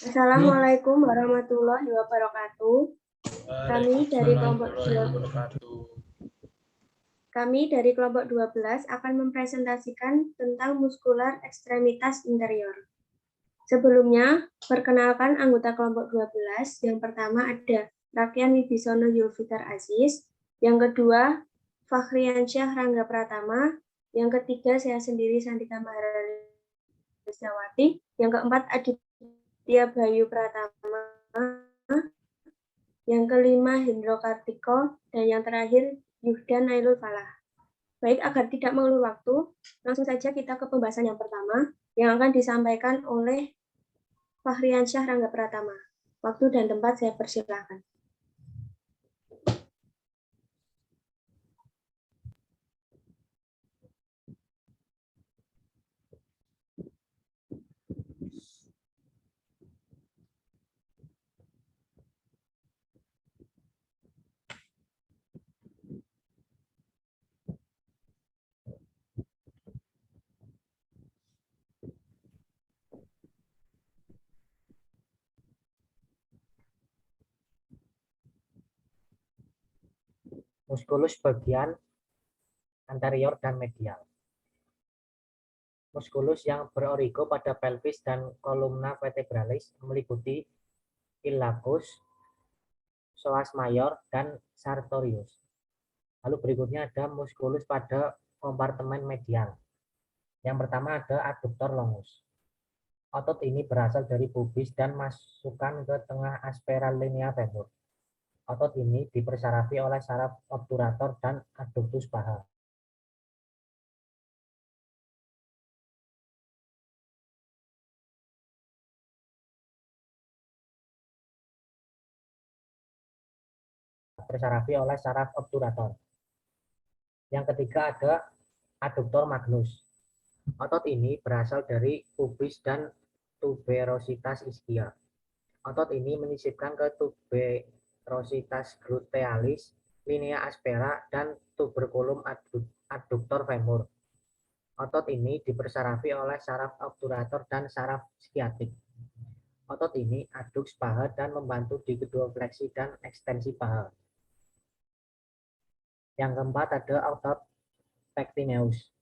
Assalamualaikum warahmatullahi wabarakatuh. Kami dari kelompok 12 akan mempresentasikan tentang muskular ekstremitas interior. Sebelumnya, perkenalkan anggota kelompok 12. Yang pertama ada Rakian Wibisono Yulfikar Aziz. Yang kedua, Fakhriansyah Rangga Pratama. Yang ketiga, saya sendiri Sandika Maharalisawati. Yang keempat, Aditya Bayu Pratama. Yang kelima, Hendro Kartiko. Dan yang terakhir, Yuhdan Nailul Falah. Baik, agar tidak mengulur waktu, langsung saja kita ke pembahasan yang pertama yang akan disampaikan oleh Fakhriansyah Rangga Pratama. Waktu dan tempat saya persilahkan. Muskulus bagian anterior dan medial. Muskulus yang berorigo pada pelvis dan kolumna vertebralis meliputi iliacus, psoas mayor, dan sartorius. Lalu berikutnya ada muskulus pada kompartemen medial. Yang pertama ada adduktor longus. Otot ini berasal dari pubis dan masukkan ke tengah aspera linea femur. Otot ini dipersarafi oleh saraf obturator dan adductus paha. Dipersarafi oleh saraf obturator. Yang ketiga ada adduktor magnus. Otot ini berasal dari pubis dan tuberositas ischia. Otot ini menyisipkan ke tuberositas glutealis, linea aspera, dan tuberculum adductor femur. Otot ini dipersarafi oleh saraf obturator dan saraf sciatic. Otot ini adduks paha dan membantu di kedua fleksi dan ekstensi paha. Yang keempat ada otot pectineus.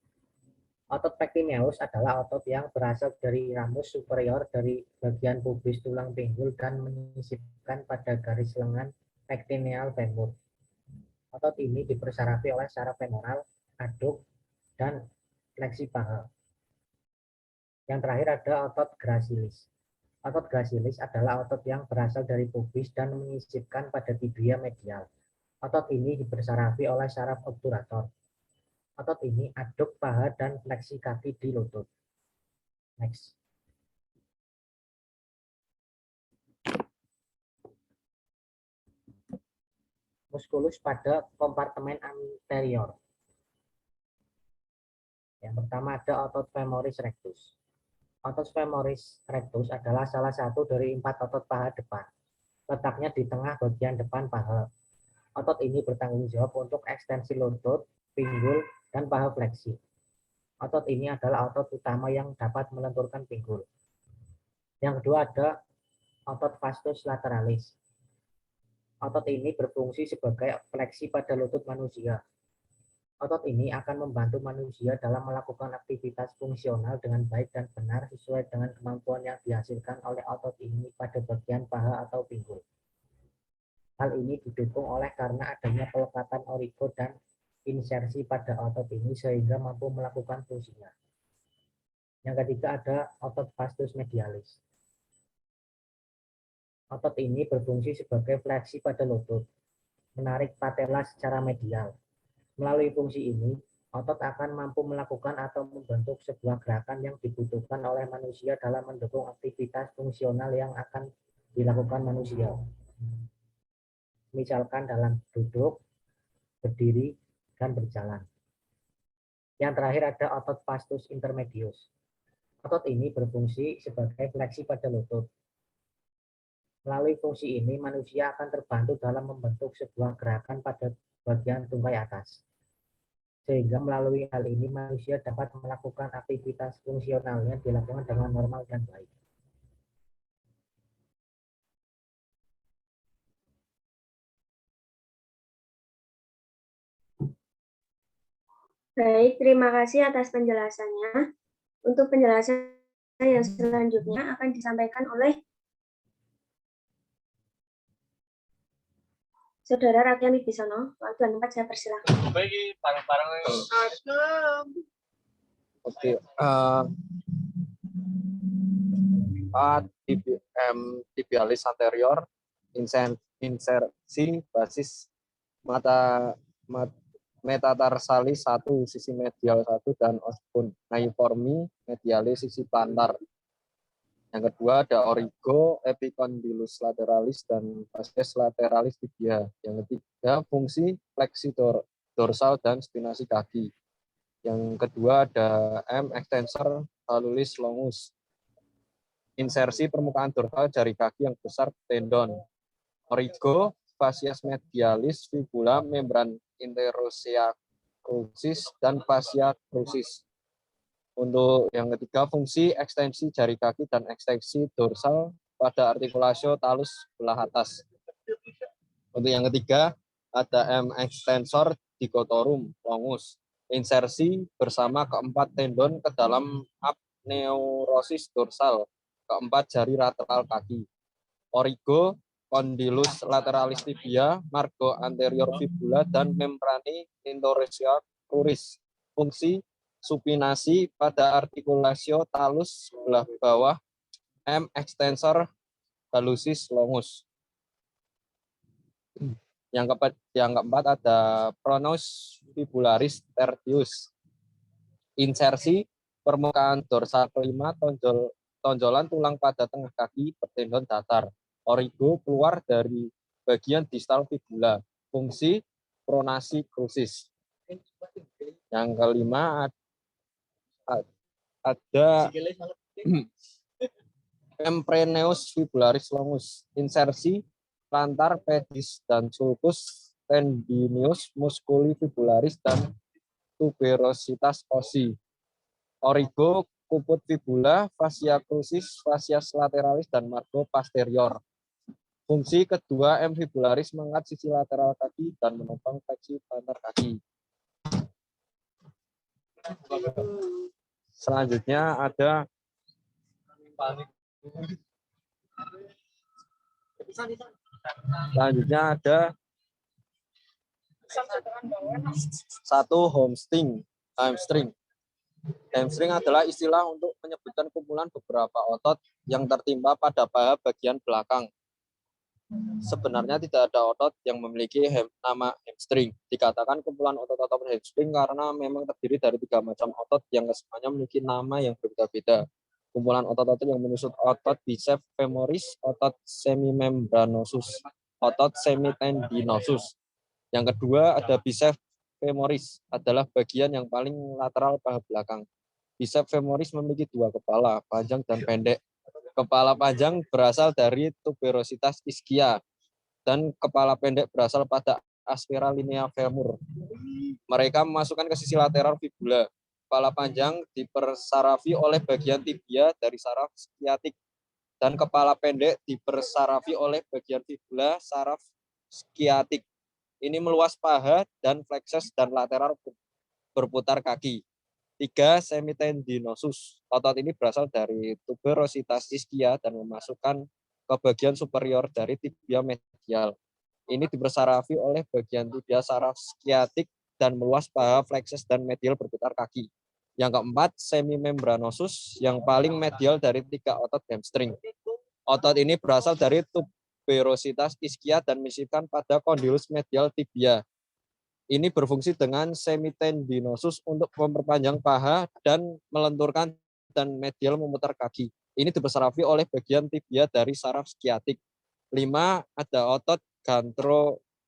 Otot pectineus adalah otot yang berasal dari ramus superior dari bagian pubis tulang pinggul dan menyisipkan pada garis lengan pectineal femur. Otot ini dipersarafi oleh saraf femoral, aduk, dan fleksi paha. Yang terakhir ada otot gracilis. Otot gracilis adalah otot yang berasal dari pubis dan menyisipkan pada tibia medial. Otot ini dipersarafi oleh saraf obturator. Otot ini aduk paha dan fleksi kaki di lutut. Next. Muskulus pada kompartemen anterior. Yang pertama ada otot femoris rectus. Otot femoris rectus adalah salah satu dari 4 otot paha depan. Letaknya di tengah bagian depan paha. Otot ini bertanggung jawab untuk ekstensi lutut, pinggul, dan paha fleksi. Otot ini adalah otot utama yang dapat melenturkan pinggul. Yang kedua ada otot vastus lateralis. Otot ini berfungsi sebagai fleksi pada lutut manusia. Otot ini akan membantu manusia dalam melakukan aktivitas fungsional dengan baik dan benar sesuai dengan kemampuan yang dihasilkan oleh otot ini pada bagian paha atau pinggul. Hal ini didukung oleh karena adanya pelekatan origo dan insersi pada otot ini sehingga mampu melakukan fungsinya. Yang ketiga ada otot vastus medialis. Otot ini berfungsi sebagai fleksi pada lutut, menarik patella secara medial. Melalui fungsi ini, otot akan mampu melakukan atau membentuk sebuah gerakan yang dibutuhkan oleh manusia dalam mendukung aktivitas fungsional yang akan dilakukan manusia. Misalkan dalam duduk, berdiri, dan berjalan. Yang terakhir ada otot vastus intermedius. Otot ini berfungsi sebagai fleksi pada lutut, Melalui fungsi ini, manusia akan terbantu dalam membentuk sebuah gerakan pada bagian tungkai atas. Sehingga melalui hal ini, manusia dapat melakukan aktivitas fungsionalnya dilakukan dengan normal dan baik. Baik, terima kasih atas penjelasannya. Untuk penjelasan yang selanjutnya akan disampaikan oleh Saudara Rakyat Wibisono. Waktu dan tempat saya persilahkan. Oke, tibialis anterior, insersi basis metatarsalis 1 sisi medial 1 dan cuneiformi medialis sisi plantar. Yang kedua ada origo, epicondylus lateralis dan fasces lateralis tibia. Yang ketiga fungsi fleksi dorsal dan spinasi kaki. Yang kedua ada M extensor hallucis longus. Insersi permukaan dorsal jari kaki yang besar tendon. Origo, fascias medialis, fibula, membran interossea crucis, dan fascia crucis. Untuk yang ketiga, fungsi ekstensi jari kaki dan ekstensi dorsal pada artikulasio talus belah atas. Untuk yang ketiga, ada M extensor digotorum longus. Insersi bersama keempat tendon ke dalam apneurosis dorsal, keempat jari lateral kaki. Origo, condylus lateralis tibia, margo anterior fibula, dan membrane interossea crucis. Fungsi supinasi pada artikulasio talus sebelah bawah M extensor hallucis longus. Yang keempat ada pronus fibularis tertius. Insersi permukaan dorsal kelima tonjolan tulang pada tengah kaki bertendon datar. Origo keluar dari bagian distal fibula. Fungsi pronasi crucis. Yang kelima ada empreneus fibularis longus. Insersi plantar pedis dan sulcus tendinius musculi fibularis dan tuberositas osi. Origo kuput fibula, fascia crucis, fascias lateralis, dan margo posterior. Fungsi kedua M fibularis mengikat sisi lateral kaki dan menopang fleksi plantar kaki. Selanjutnya ada satu hamstring. Hamstring adalah istilah untuk menyebutkan kumpulan beberapa otot yang tertimpa pada paha bagian belakang. Sebenarnya tidak ada otot yang memiliki nama hamstring. Dikatakan kumpulan otot-otot hamstring karena memang terdiri dari 3 macam otot yang kesemuanya memiliki nama yang berbeda-beda. Kumpulan otot-otot yang menyusut otot biceps femoris, otot semimembranosus, otot semitendinosus. Yang kedua ada biceps femoris, adalah bagian yang paling lateral paha belakang. Biceps femoris memiliki 2 kepala, panjang dan pendek. Kepala panjang berasal dari tuberositas ischia dan kepala pendek berasal pada aspera linea femur. Mereka memasukkan ke sisi lateral fibula. Kepala panjang dipersarafi oleh bagian tibia dari saraf skiatik dan kepala pendek dipersarafi oleh bagian fibula saraf skiatik. Ini meluas paha dan flexes dan lateral berputar kaki. 3. Semitendinosus. Otot ini berasal dari tuberositas ischia dan memasukkan ke bagian superior dari tibia medial. Ini dipersarafi oleh bagian tibia saraf skiatik dan meluas paha, flexes, dan medial berputar kaki. Yang keempat, semimembranosus, yang paling medial dari 3 otot hamstring. Otot ini berasal dari tuberositas ischia dan menyisipkan pada condylus medial tibia. Ini berfungsi dengan semitendinosus untuk memperpanjang paha dan melenturkan dan medial memutar kaki. Ini dipersarafi oleh bagian tibia dari saraf skiatik. 5. Ada otot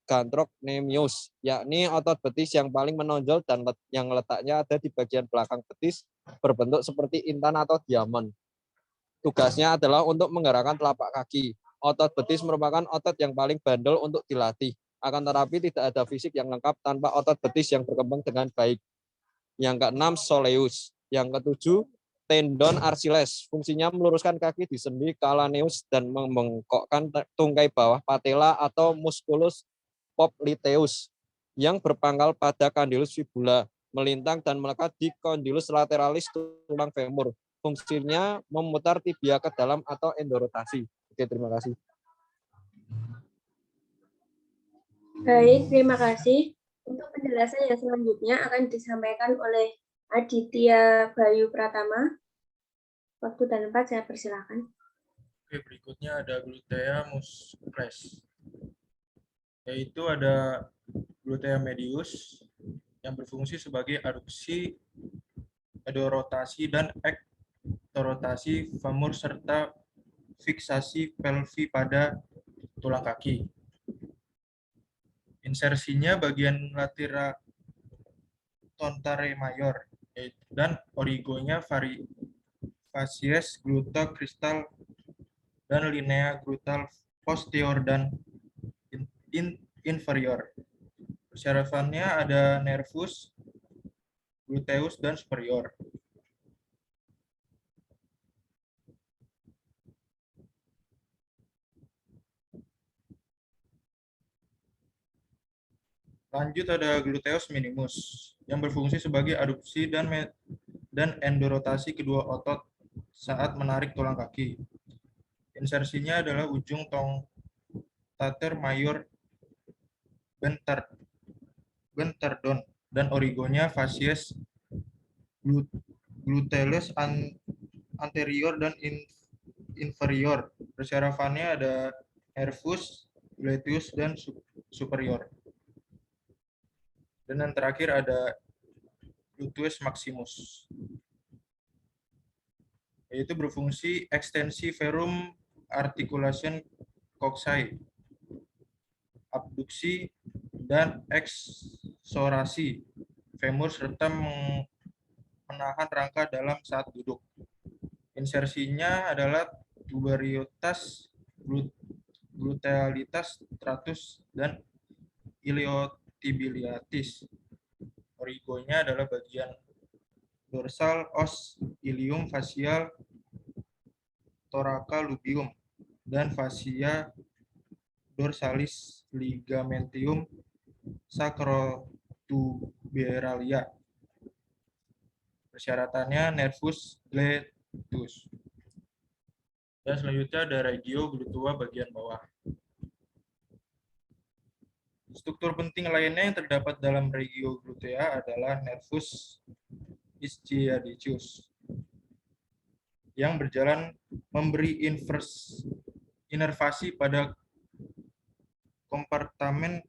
gastrocnemius, yakni otot betis yang paling menonjol dan yang letaknya ada di bagian belakang betis, berbentuk seperti intan atau diamond. Tugasnya adalah untuk menggerakkan telapak kaki. Otot betis merupakan otot yang paling bandel untuk dilatih. Akan tetapi tidak ada fisik yang lengkap tanpa otot betis yang berkembang dengan baik. Yang keenam, soleus. Yang ketujuh, tendon Achilles. Fungsinya meluruskan kaki di sendi calaneus dan membengkokkan tungkai bawah patella atau musculus popliteus yang berpangkal pada condylus fibula, melintang dan melekat di condylus lateralis tulang femur. Fungsinya memutar tibia ke dalam atau endorotasi. Oke, terima kasih. Baik, terima kasih. Untuk penjelasan yang selanjutnya akan disampaikan oleh Aditya Bayu Pratama. Waktu dan tempat saya persilakan. Oke, berikutnya ada glutea muscles, yaitu ada glutea medius yang berfungsi sebagai aduksi, endorotasi, dan ektorotasi femur serta fiksasi pelvi pada tulang kaki. Insersinya bagian latera tontare mayor dan origonya facies gluta kristal dan linea glutal posterior dan inferior. Persyaratannya ada nervus, gluteus, dan superior. Lanjut ada gluteus minimus yang berfungsi sebagai adduksi dan endorotasi kedua otot saat menarik tulang kaki. Insersinya adalah ujung tong tater mayor bentardon dan origonya facies gluteus anterior dan inferior. Persyaratannya ada nervus, gluteus, dan superior. Dan yang terakhir ada gluteus maximus, yaitu berfungsi ekstensi verum articulation coxae, abduksi dan eksorasi femur serta menahan rangka dalam saat duduk. Insersinya adalah tuberositas, glutealitas, stratus, dan iliotibialis. Origonya adalah bagian dorsal os ilium facial thoraca lubium dan fascia dorsalis ligamentium sacrotuberalia. Persyaratannya nervus gluteus. Dan selanjutnya ada regio glutea bagian bawah. Struktur penting lainnya yang terdapat dalam regio glutea adalah nervus ischiadicus yang berjalan memberi inervasi pada kompartemen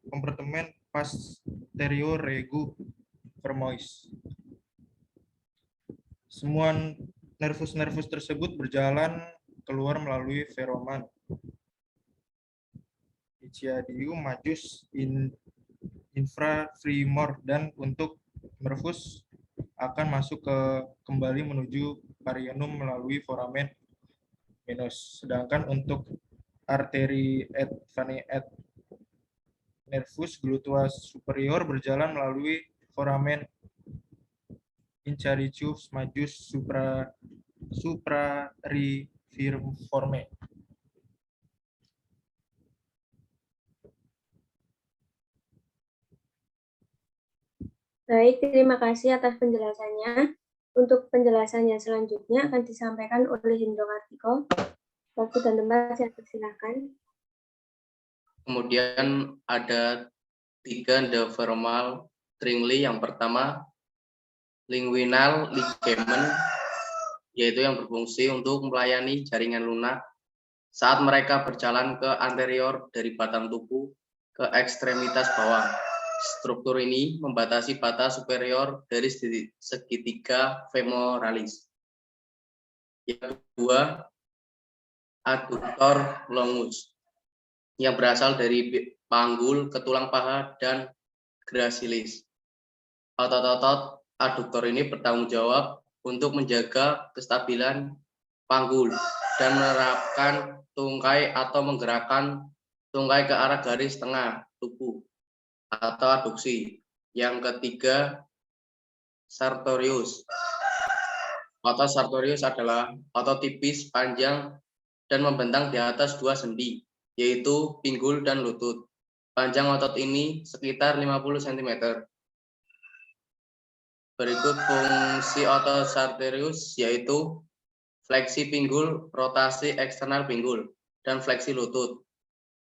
posterior regu vermois. Semua nervus-nervus tersebut berjalan keluar melalui feroman ischiadium majus infrafemur dan untuk nervus akan masuk kembali menuju perineum melalui foramen minus. Sedangkan untuk arteri et vena et nervus glutea superior berjalan melalui foramen incaricius majus suprariforme. Baik, terima kasih atas penjelasannya. Untuk penjelasannya selanjutnya akan disampaikan oleh Hendro Kartiko. Waktu dan tempat saya persilakan. Kemudian ada 3 endoferomal tringli. Yang pertama, linguinal ligament, yaitu yang berfungsi untuk melayani jaringan lunak saat mereka berjalan ke anterior dari batang tubuh ke ekstremitas bawah. Struktur ini membatasi batas superior dari segitiga femoralis. Yang kedua, adductor longus, yang berasal dari panggul ke tulang paha dan gracilis. Otot-otot adduktor ini bertanggung jawab untuk menjaga kestabilan panggul dan menerapkan tungkai atau menggerakkan tungkai ke arah garis tengah tubuh atau aduksi. Yang ketiga, sartorius. Otot sartorius adalah otot tipis, panjang, dan membentang di atas dua sendi, yaitu pinggul dan lutut. Panjang otot ini sekitar 50 cm. Berikut fungsi otot sartorius yaitu fleksi pinggul, rotasi eksternal pinggul, dan fleksi lutut.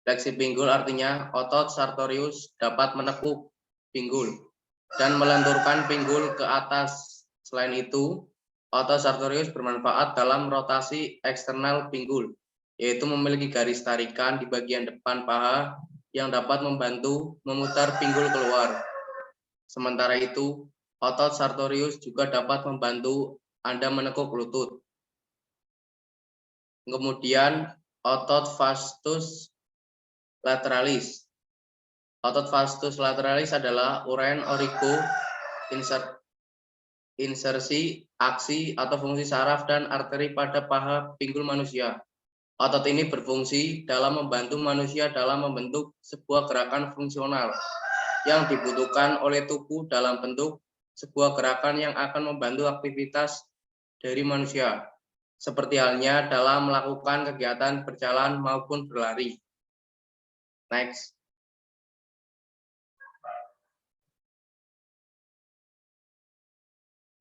Fleksi pinggul artinya otot sartorius dapat menekuk pinggul dan melenturkan pinggul ke atas. Selain itu, otot sartorius bermanfaat dalam rotasi eksternal pinggul, yaitu memiliki garis tarikan di bagian depan paha yang dapat membantu memutar pinggul keluar. Sementara itu, otot sartorius juga dapat membantu Anda menekuk lutut. Kemudian, otot vastus lateralis. Otot vastus lateralis adalah uraian origo, insersi, aksi, atau fungsi saraf dan arteri pada paha pinggul manusia. Otot ini berfungsi dalam membantu manusia dalam membentuk sebuah gerakan fungsional yang dibutuhkan oleh tubuh dalam bentuk sebuah gerakan yang akan membantu aktivitas dari manusia, seperti halnya dalam melakukan kegiatan berjalan maupun berlari. Next.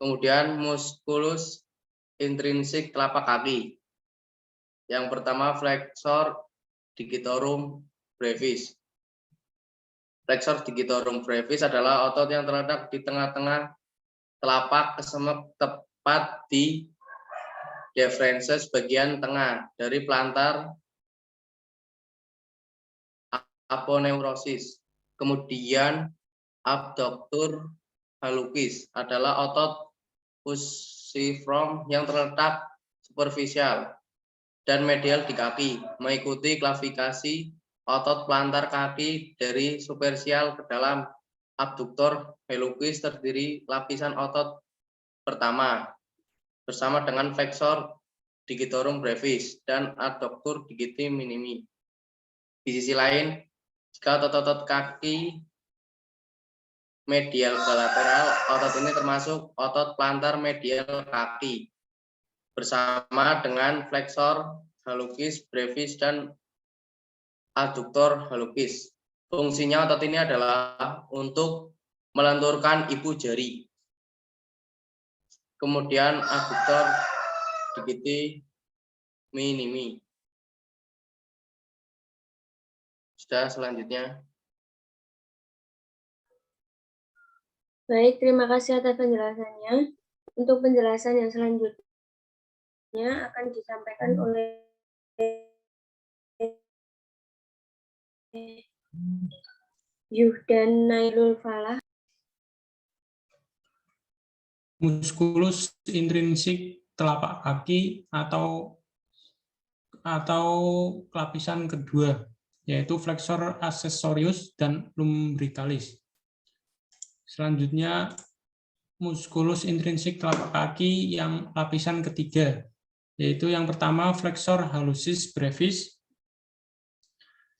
Kemudian muskulus intrinsik telapak kaki. Yang pertama flexor digitorum brevis. Flexor digitorum brevis adalah otot yang terletak di tengah-tengah telapak kesemek tepat di deferences bagian tengah dari plantar aponeurosis. Kemudian abductor hallucis adalah otot fusiform yang terletak superficial dan medial di kaki, mengikuti klasifikasi otot plantar kaki dari superficial ke dalam. Abductor hallucis terdiri lapisan otot pertama bersama dengan flexor digitorum brevis dan adductor digiti minimi. Di sisi lain, jika otot-otot kaki medial ke lateral, otot ini termasuk otot plantar medial kaki bersama dengan flexor hallucis brevis dan adductor hallucis. Fungsinya otot ini adalah untuk melenturkan ibu jari. Kemudian adductor digiti minimi. Sudah, selanjutnya. Baik, terima kasih atas penjelasannya. Untuk penjelasan yang selanjutnya akan disampaikan oleh Yuhdan Nailul Falah. Muskulus intrinsik telapak kaki atau lapisan kedua, yaitu flexor accessorius dan lumbricalis. Selanjutnya, muskulus intrinsik telapak kaki yang lapisan ketiga, yaitu yang pertama flexor hallucis brevis,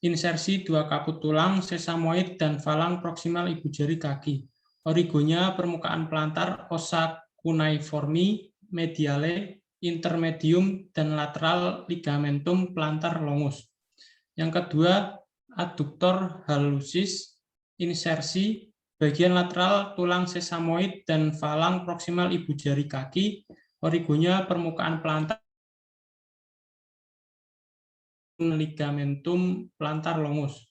insersi dua kaput tulang, sesamoid, dan falang proksimal ibu jari kaki. Origonya permukaan plantar, ossa cuneiformi, mediale, intermedium, dan lateral ligamentum plantar longus. Yang kedua, adductor hallucis, insersi bagian lateral tulang sesamoid dan falang proksimal ibu jari kaki. Origonya permukaan plantar, ligamentum plantar longus.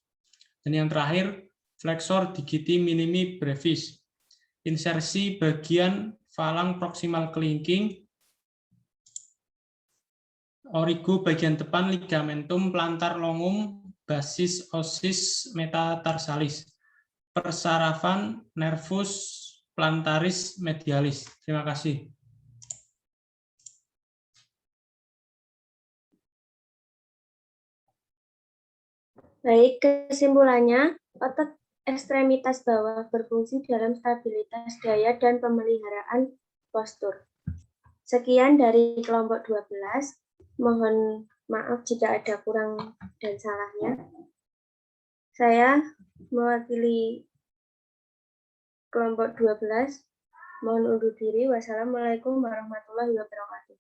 Dan yang terakhir, flexor digiti minimi brevis, insersi bagian falang proksimal kelingking, origo bagian depan ligamentum plantar longum, basis osis metatarsalis, persarafan nervus plantaris medialis. Terima kasih. Baik, kesimpulannya, otot ekstremitas bawah berfungsi dalam stabilitas daya dan pemeliharaan postur. Sekian dari kelompok 12. Mohon maaf jika ada kurang dan salahnya. Saya mewakili kelompok 12. Mohon undur diri. Wassalamualaikum warahmatullahi wabarakatuh.